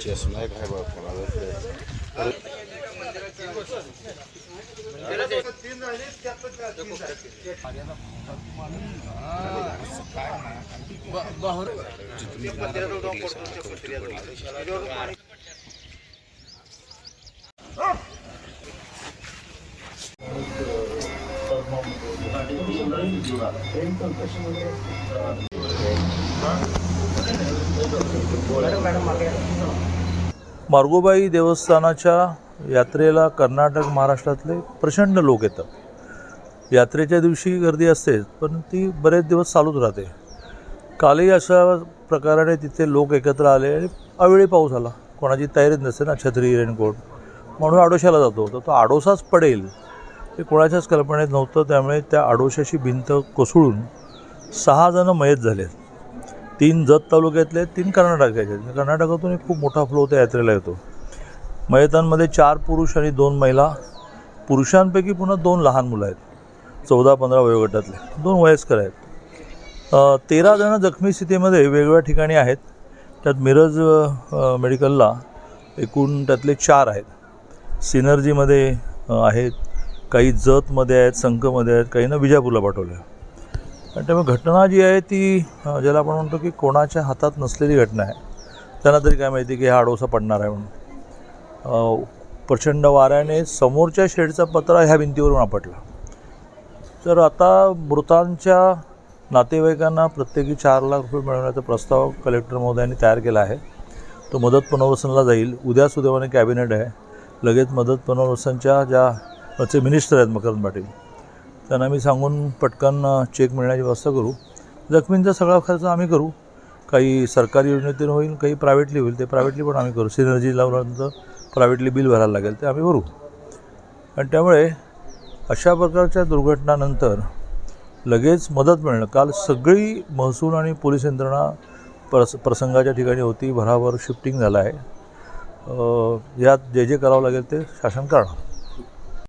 चष्मा एक आहे बाबा मार्गोबाई देवस्थानाच्या यात्रेला कर्नाटक महाराष्ट्रातले प्रचंड लोक येतात। यात्रेच्या दिवशी गर्दी असते पण ती बरेच दिवस चालूच राहते। कालही अशा प्रकाराने तिथे लोक एकत्र आले आणि अवेळी पाऊस आला, कोणाची तयारीच नसते ना, छत्री रेनकोट, म्हणून आडोशाला जातो तर तो आडोसाच पडेल हे कोणाच्याच कल्पनेत नव्हतं। त्यामुळे त्या आडोशाची भिंत कोसळून 6 जण मयत झाले। 3 जत तालुक्यातले, 3 कर्नाटकाचे। कर्नाटकातून एक खूप मोठा फ्लो त्या यात्रेला येतो। मयतांमध्ये 4 पुरुष आणि 2 महिला। पुरुषांपैकी पुन्हा 2 लहान मुलं आहेत, 14-15 वयोगटातले, 2 वयस्कर आहेत। 13 जण जखमी स्थितीमध्ये वेगवेगळ्या ठिकाणी आहेत। त्यात मिरज मेडिकलला एकूण त्यातले 4 आहेत। सिनर्जीमध्ये आहेत, काही जतमध्ये आहेत, संकमध्ये आहेत, काहींना विजापूरला पाठवलं आहे। आणि त्यामुळे घटना जी आहे ती ज्याला आपण म्हणतो की कोणाच्या हातात नसलेली घटना आहे। त्यांना तरी काय माहिती की हा आडोसा पडणार आहे म्हणून। प्रचंड वाऱ्याने समोरच्या शेडचा पत्रा ह्या भिंतीवरून आपटला। तर आता मृतांच्या नातेवाईकांना प्रत्येकी 4 लाख रुपये मिळवण्याचा प्रस्ताव कलेक्टर महोदयांनी तयार केला आहे। तो मदत पुनर्वसनला जाईल। उद्या सुदैवाने कॅबिनेट आहे, लगेच मदत पुनर्वसनच्या ज्याचे मिनिस्टर आहेत मकरंद पाटील, त्यांना मी सांगून पटकन चेक मिळण्याची व्यवस्था करू। जखमींचा सगळा खर्च आम्ही करू, काही सरकारी योजनेतून होईल, काही प्रायव्हेटली होईल, ते प्रायव्हेटली पण आम्ही करू। सिनर्जी लावल्यानंतर प्रायव्हेटली बिल भरायला लागेल, ते आम्ही भरू। आणि त्यामुळे अशा प्रकारच्या दुर्घटनानंतर लगेच मदत मिळणं, काल सगळी महसूल आणि पोलीस यंत्रणा प्रसंगाच्या ठिकाणी होती, भराभर शिफ्टिंग झालं आहे। यात जे जे करावं लागेल ते शासन करणार।